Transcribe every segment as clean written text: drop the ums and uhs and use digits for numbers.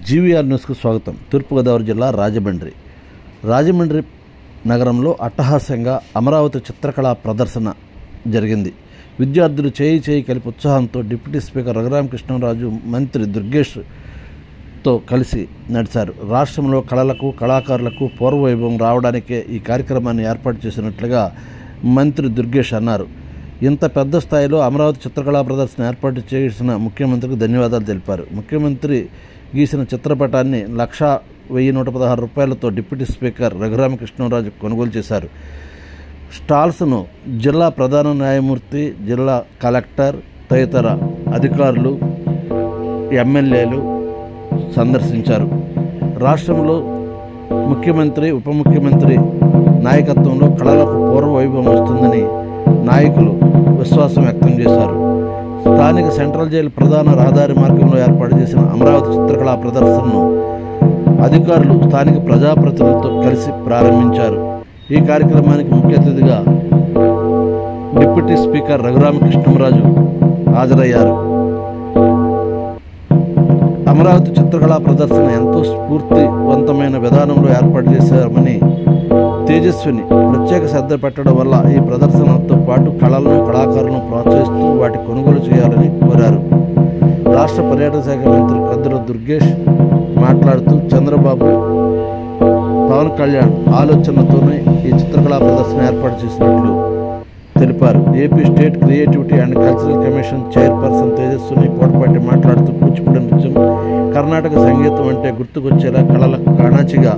GVR న్యూస్కు స్వాగతం. తూర్పుగోదావరి జిల్లా రాజమండ్రి నగరంలో అట్టహాస్యంగా అమరావతి చిత్రకళా ప్రదర్శన జరిగింది. విద్యార్థులు చేయి కలిపి ఉత్సాహంతో డిప్యూటీ స్పీకర్ రఘురామకృష్ణంరాజు, మంత్రి దుర్గేష్తో కలిసి నడిచారు. రాష్ట్రంలో కళలకు, కళాకారులకు పూర్వవైభవం రావడానికే ఈ కార్యక్రమాన్ని ఏర్పాటు చేసినట్లుగా మంత్రి దుర్గేష్ అన్నారు. ఇంత పెద్ద స్థాయిలో అమరావతి చిత్రకళా ప్రదర్శన ఏర్పాటు చేసిన ముఖ్యమంత్రికి ధన్యవాదాలు తెలిపారు. ముఖ్యమంత్రి గీసిన చిత్రపటాన్ని 1,1116 రూపాయలతో డిప్యూటీ స్పీకర్ రఘురామకృష్ణంరాజు కొనుగోలు చేశారు. స్టాల్స్ను జిల్లా ప్రధాన న్యాయమూర్తి, జిల్లా కలెక్టర్ తదితర అధికారులు, ఎమ్మెల్యేలు సందర్శించారు. రాష్ట్రంలో ముఖ్యమంత్రి, ఉప ముఖ్యమంత్రి నాయకత్వంలో కళలకు పూర్వ వైభవం వస్తుందని నాయకులు విశ్వాసం వ్యక్తం చేశారు. స్థానిక సెంట్రల్ జైలు ప్రధాన రహదారి మార్గంలో ఏర్పాటు చేసిన అమరావతి చిత్రకళా ప్రదర్శనను అధికారులు, స్థానిక ప్రజాప్రతినిధులతో కలిసి ప్రారంభించారు. ఈ కార్యక్రమానికి ముఖ్య అతిథిగా డిప్యూటీ స్పీకర్ రఘురామకృష్ణంరాజు హాజరయ్యారు. అమరావతి చిత్రకళా ప్రదర్శన ఎంతో స్ఫూర్తివంతమైన విధానంలో ఏర్పాటు చేశామని, తేజస్విని ప్రత్యేక శ్రద్ధ పెట్టడం వల్ల ఈ ప్రదర్శనతో పాటు కళలను, కళాకారులను ప్రోత్సహిస్తూ వాటి కొనుగోలు చేయాలని కోరారు. రాష్ట్ర పర్యాటక శాఖ మంత్రి కందుల దుర్గేష్ మాట్లాడుతూ, చంద్రబాబు, పవన్ కళ్యాణ్ ఆలోచనతోనే ఈ చిత్రకళా ప్రదర్శన ఏర్పాటు చేసినట్లు తెలిపారు. AP state creativity and cultural commission chairperson Tejaswini Potapati మాట్లాడుతూ, కూచిపూడి నృత్యం, కర్ణాటక సంగీతం అంటే గుర్తుకొచ్చేలా కళలకు కాణాచిగా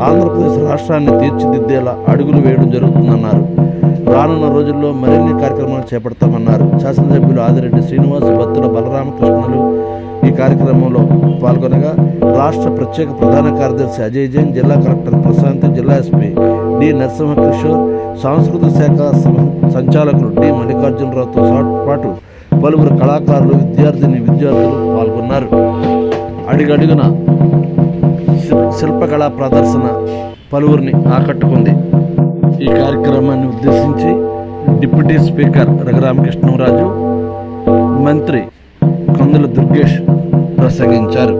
ఆంధ్రప్రదేశ్ రాష్ట్రాన్ని తీర్చిదిద్దేలా అడుగులు వేయడం జరుగుతుందన్నారు. రానున్న రోజుల్లో మరిన్ని కార్యక్రమాలు చేపడతామన్నారు. శాసనసభ్యులు ఆదిరెడ్డి శ్రీనివాస్, బత్తుల బలరామకృష్ణులు ఈ కార్యక్రమంలో పాల్గొనగా, రాష్ట్ర ప్రత్యేక ప్రధాన కార్యదర్శి అజయ్ జైన్, జిల్లా కలెక్టర్ ప్రశాంతి, జిల్లా ఎస్పీ డి నరసింహకిషోర్, సాంస్కృతిక శాఖ సంచాలకులు డి మల్లికార్జునరావుతో పాటు పలువురు కళాకారులు, విద్యార్థులు పాల్గొన్నారు. అడుగడుగున శిల్పకళా ప్రదర్శన పలువురిని ఆకట్టుకుంది. ఈ కార్యక్రమాన్ని ఉద్దేశించి డిప్యూటీ స్పీకర్ రఘురామకృష్ణంరాజు, మంత్రి కందుల దుర్గేష్ ప్రసంగించారు.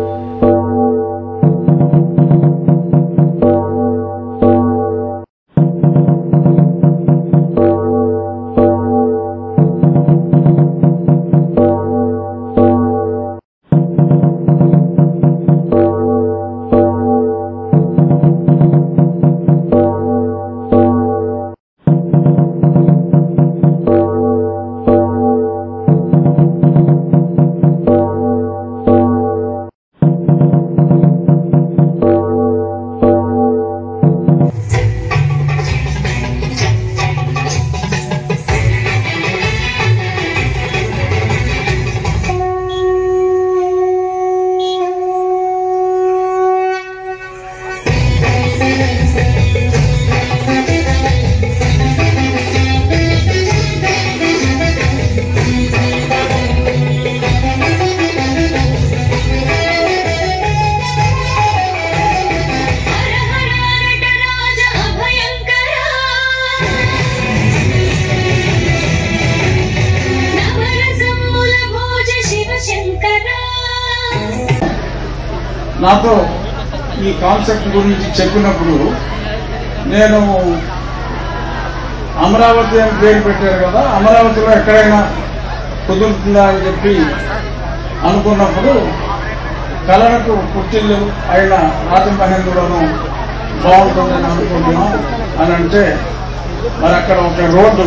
నాతో ఈ కాన్సెప్ట్ గురించి చెప్పినప్పుడు, నేను అమరావతి అని పేరు పెట్టారు కదా, అమరావతిలో ఎక్కడైనా కుదురుతుందా అని చెప్పి అనుకున్నప్పుడు, కళలకు పుట్టిల్లు అయిన రాజమహేంద్రులను బాగుంటుందని అనుకుంటున్నాం అని అంటే, మరి అక్కడ ఒక రోడ్డు,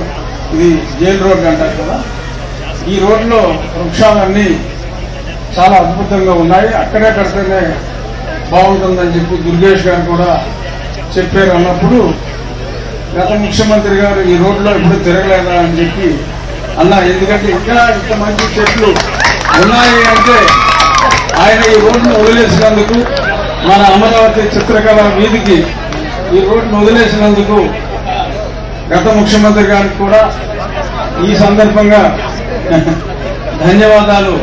ఇది జైలు రోడ్డు అంటారు కదా, ఈ రోడ్లో వృక్షాలన్నీ చాలా అద్భుతంగా ఉన్నాయి, అక్కడే కడితేనే బాగుంటుందని చెప్పి దుర్గేష్ గారు కూడా చెప్పారు. అన్నప్పుడు గత ముఖ్యమంత్రి గారు ఈ రోడ్లో ఎప్పుడు తిరగలేదా అని చెప్పి అన్నా, ఎందుకంటే ఇంకా ఇంత మంచి చెట్లు ఉన్నాయి అంటే ఆయన ఈ రోడ్ను వదిలేసినందుకు, మన అమరావతి చిత్రకళ వీధికి ఈ రోడ్ను వదిలేసినందుకు గత ముఖ్యమంత్రి గారికి కూడా ఈ సందర్భంగా ధన్యవాదాలు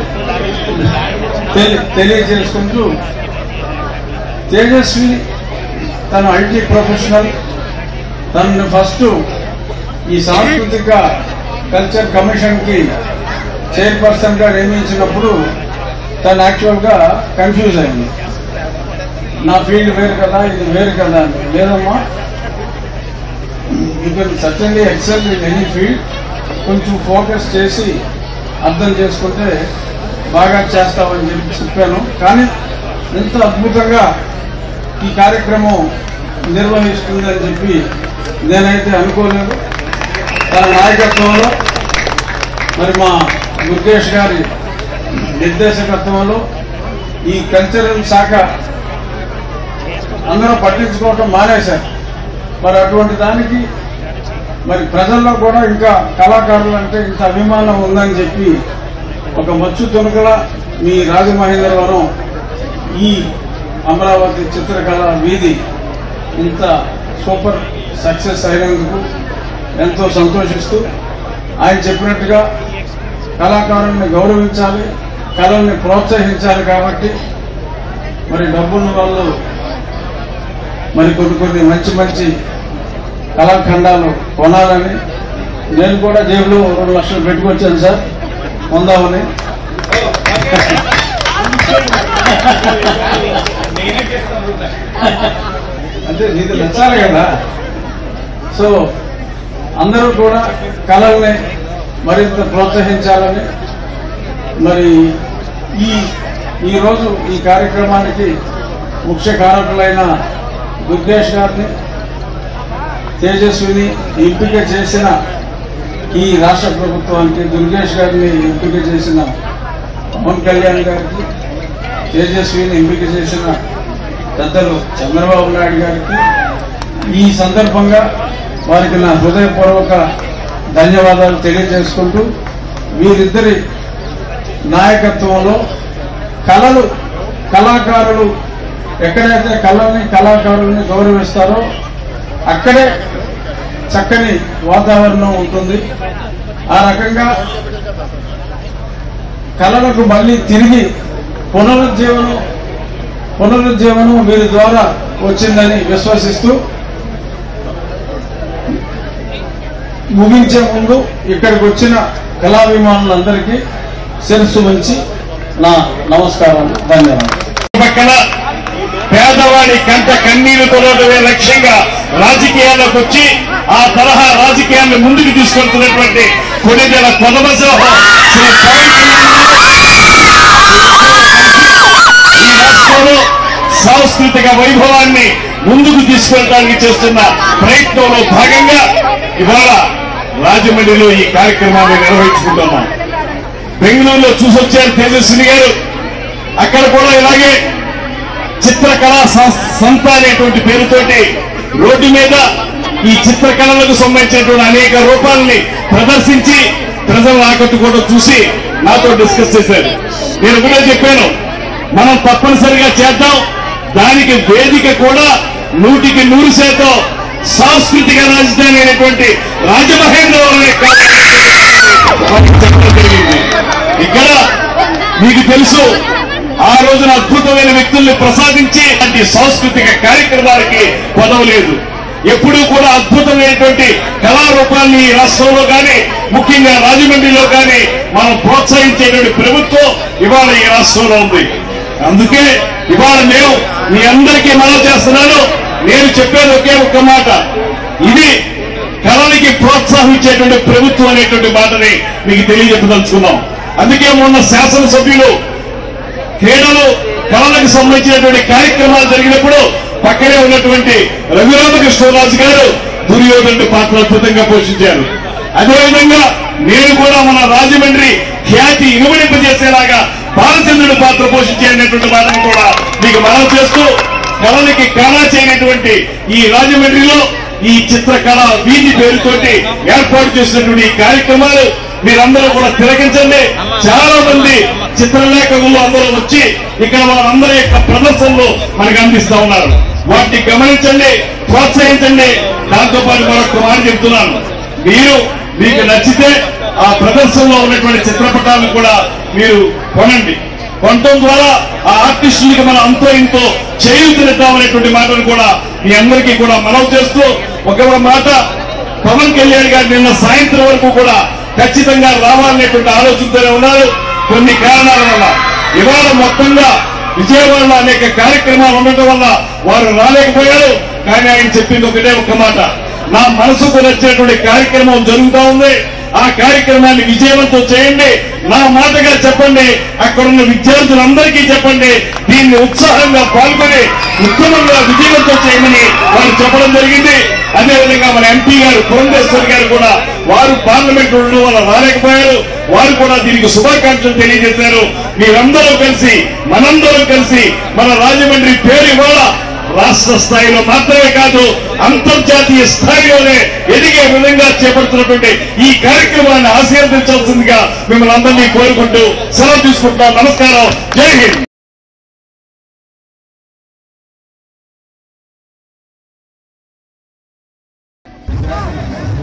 తెలియజేసుకుంటూ, తేజస్వి తన ఐటీ ప్రొఫెషనల్, తనను ఫస్ట్ ఈ సాంస్కృతిక కల్చర్ కమిషన్ కి చైర్పర్సన్ గా నియమించినప్పుడు తను యాక్చువల్ గా కన్ఫ్యూజ్ అయింది. నా ఫీల్డ్ వేరు కదా, ఇది వేరు కదా అని. లేదమ్మా, you can certainly excel in any field. కొంచెం ఫోకస్ చేసి అర్థం చేసుకుంటే బాగా చేస్తామని చెప్పాను. కానీ ఎంత అద్భుతంగా ఈ కార్యక్రమం నిర్వహిస్తుందని చెప్పి నేనైతే అనుకోలేదు. తన నాయకత్వంలో, మరి మా దుర్గేష్ గారి నిర్దేశకత్వంలో ఈ కల్చరల్ శాఖ అందరూ పట్టించుకోవటం మానేశారు. మరి అటువంటి దానికి మరి ప్రజల్లో కూడా ఇంకా కళాకారులు అంటే ఇంత అభిమానం ఉందని చెప్పి ఒక మచ్చు తొనుకల మీ రాజమహేంద్రవరం ఈ అమరావతి చిత్రకళ వీధి ఇంత సూపర్ సక్సెస్ అయినందుకు ఎంతో సంతోషిస్తూ, ఆయన చెప్పినట్టుగా కళాకారుల్ని గౌరవించాలి, కళల్ని ప్రోత్సహించాలి. కాబట్టి మరి డబ్బున్న వాళ్ళు మరి కొన్ని మంచి మంచి కళాఖండాలు కొనాలని నేను కూడా జేబులో 2 లక్షలు పెట్టుకొచ్చాను సార్, పొందామని. అంటే నీకు నచ్చాలి కదా. సో అందరూ కూడా కళల్ని మరింత ప్రోత్సహించాలని, మరి ఈరోజు ఈ కార్యక్రమానికి ముఖ్య కారకులైన దుర్గేష్ గారిని, తేజస్విని ఎంపిక చేసిన ఈ రాష్ట్ర ప్రభుత్వానికి, దుర్గేష్ గారిని ఎంపిక చేసిన పవన్ కళ్యాణ్ గారికి, తేజస్విని ఎంపిక చేసిన పెద్దలు చంద్రబాబు నాయుడు గారికి ఈ సందర్భంగా వారికి నా హృదయపూర్వక ధన్యవాదాలు తెలియజేసుకుంటూ, వీరిద్దరి నాయకత్వంలో కళాకారులు ఎక్కడైతే కళల్ని కళాకారుల్ని గౌరవిస్తారో అక్కడే చక్కని వాతావరణం ఉంటుంది. ఆ రకంగా కళలకు మళ్ళీ తిరిగి పునరుజ్జీవనం వీరి ద్వారా వచ్చిందని విశ్వసిస్తూ, ముగించే ముందు ఇక్కడికి వచ్చిన కళాభిమానులందరికీ శిరస్సు వంచి నా నమస్కారం, ధన్యవాదాలు. పేదవాడి కంట కన్నీరు తొలగడమే లక్ష్యంగా రాజకీయాల్లోకి వచ్చి ఆ తరహా రాజకీయాన్ని ముందుకు తీసుకెళ్తున్నటువంటి కొన్నిదేళ్ల కొనసాగం శ్రీ పవన్ కళ్యాణ్ ఈ రాష్ట్రంలో సాంస్కృతిక వైభవాన్ని ముందుకు తీసుకెళ్ళడానికి చేస్తున్న ప్రయత్నంలో భాగంగా ఇవాళ రాజమండ్రిలో ఈ కార్యక్రమాన్ని నిర్వహించుకుంటున్నాం. బెంగళూరులో చూసొచ్చారు తేజస్విని గారు. అక్కడ కూడా ఇలాగే చిత్రకళా సంస్థ అనేటువంటి పేరుతోటి రోడ్డు మీద ఈ చిత్రకళలకు సంబంధించినటువంటి అనేక రూపాలని ప్రదర్శించి ప్రజలను ఆకట్టుకోవడం చూసి నాతో డిస్కస్ చేశారు. నేను కూడా చెప్పాను, మనం తప్పనిసరిగా చేద్దాం. దానికి వేదిక కూడా 100% సాంస్కృతిక రాజధాని అయినటువంటి రాజమహేంద్రవరం చెప్పడం జరిగింది. ఇక్కడ మీకు తెలుసు, ఆ రోజున అద్భుతమైన వ్యక్తుల్ని ప్రసాదించి అంటే సాంస్కృతిక కార్యక్రమాలకి పదవలేదు. ఎప్పుడూ కూడా అద్భుతమైనటువంటి కళారూపాన్ని ఈ రాష్ట్రంలో కానీ, ముఖ్యంగా రాజమండ్రిలో కానీ మనం ప్రోత్సహించేటువంటి ప్రభుత్వం ఇవాళ ఈ రాష్ట్రంలో ఉంది. అందుకే ఇవాళ మేము మీ అందరికీ మనవి చేస్తున్నాను. నేను చెప్పేది ఒకే ఒక్క మాట, ఇది కళలకి ప్రోత్సహించేటువంటి ప్రభుత్వం అనేటువంటి మాటని మీకు తెలియజెప్పదలుచుకున్నాం. అందుకే మొన్న శాసనసభ్యులు క్రీడలు కళలకు సంబంధించినటువంటి కార్యక్రమాలు జరిగినప్పుడు పక్కనే ఉన్నటువంటి రఘురామకృష్ణరాజు గారు దుర్యోధనుడి పాత్ర అద్భుతంగా పోషించారు. అదేవిధంగా నేను కూడా మన రాజమండ్రి ఖ్యాతి ఇనుమడింపజేసేలాగా బాలచంద్రుడి పాత్ర పోషించేటువంటి మాటను కూడా మీకు మనవి చేస్తూ, కళలకి కళ చేయనటువంటి ఈ రాజమండ్రిలో ఈ చిత్రకళ వీధి పేరుతోటి ఏర్పాటు చేసినటువంటి ఈ కార్యక్రమాలు మీరందరూ కూడా తిలకించండి. చాలా మంది చిత్రలేఖకులు అందరూ వచ్చి ఇక్కడ వాళ్ళందరి యొక్క ప్రదర్శనలు మనకు అందిస్తా ఉన్నారు. వాటిని గమనించండి, ప్రోత్సహించండి. దాంతోపాటు మరొక మాట చెప్తున్నాను, మీకు నచ్చితే ఆ ప్రదర్శనలో ఉన్నటువంటి చిత్రపటాలను కూడా మీరు కొనండి. కొనటం ద్వారా ఆ ఆర్టిస్టులకి మనం అంతో ఇంతో చేయూతనిద్దామనేటువంటి మాటను కూడా మీ అందరికీ కూడా మనవి చేస్తూ, ఒక మాట, పవన్ కళ్యాణ్ గారు నిన్న సాయంత్రం వరకు కూడా ఖచ్చితంగా రావాలనేటువంటి ఆలోచనతోనే ఉన్నారు. కొన్ని కారణాల వల్ల ఇవాళ మొత్తంగా విజయవాడలో అనేక కార్యక్రమాలు ఉండటం వల్ల వారు రాలేకపోయారు. కానీ ఆయన చెప్పింది ఒకటే ఒక్క మాట, నా మనసుకు నచ్చినటువంటి కార్యక్రమం జరుగుతూ ఉంది, ఆ కార్యక్రమాన్ని విజయవంతం చేయండి, నా మాటగా చెప్పండి, అక్కడున్న విద్యార్థులందరికీ చెప్పండి, దీన్ని ఉత్సాహంగా పాల్గొని ఉత్తమంగా విజయవంతం చేయమని వారు చెప్పడం జరిగింది. అదేవిధంగా మన ఎంపీ గారు పురంధేశ్వరి గారు కూడా వారు పార్లమెంట్ ఉండడం వల్ల రాలేకపోయారు. వారు కూడా దీనికి శుభాకాంక్షలు తెలియజేశారు. మీరందరూ కలిసి మనందరం కలిసి మన రాజమండ్రి పేరు ఇవాళ రాష్ట్ర స్థాయిలో మాత్రమే కాదు అంతర్జాతీయ స్థాయిలోనే ఎదిగే విధంగా చేపడుతున్నటువంటి ఈ కార్యక్రమాన్ని ఆశీర్వదించాల్సిందిగా మిమ్మల్ని అందరినీ కోరుకుంటూ సెలవు తీసుకుంటున్నాం. నమస్కారం. జై హింద్.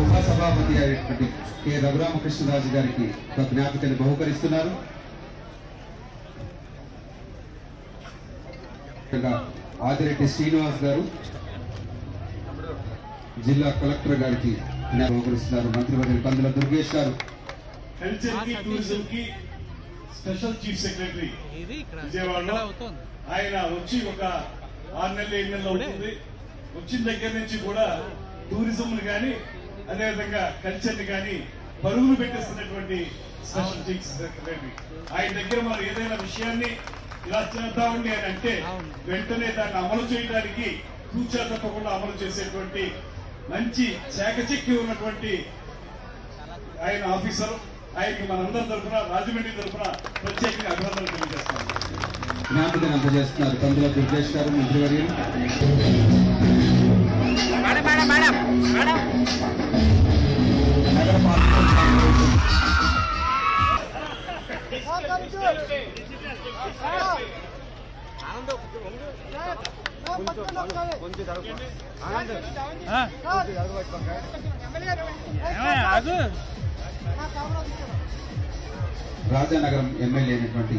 ఉపసభాపతి అయినటువంటి కె రఘురామకృష్ణరాజు గారికి ఒక జ్ఞాపికను బహుకరిస్తున్నారు. ఆదిరెడ్డి శ్రీనివాస్ గారు జిల్లా కలెక్టర్ గారికి బహుకరిస్తున్నారు. మంత్రివర్యులు కందుల దుర్గేష్ గారు కల్చర్ కి టూరిజం కి స్పెషల్ చీఫ్ సెక్రటరీ విజయవాడలో ఆయన వచ్చి ఒక 6 నెలలు 7 నెలలు అవుతుంది. వచ్చిన దగ్గర నుంచి కూడా టూరిజం కానీ అదేవిధంగా కల్చర్ ని కానీ పరుగులు పెట్టేస్తున్నటువంటి స్పెషల్ చీఫ్ సెక్రటరీ. ఆయన దగ్గర మనం ఏదైనా విషయాన్ని ఇలా చేద్దామండి అని అంటే వెంటనే దాన్ని అమలు చేయడానికి కూర్చో తప్పకుండా అమలు చేసేటువంటి మంచి చాకచక్యం ఉన్నటువంటి ఆయన ఆఫీసర్. ఆయనకి మనందరి తరఫున రాజమండ్రి తరఫున ప్రత్యేకంగా అభినందనలు తెలియజేస్తాను. జ్ఞాపికను అందజేస్తున్నారు కందుల దుర్గేష్ గారు మంత్రివర్యులు. రాజానగరం ఎమ్మెల్యే అయినటువంటి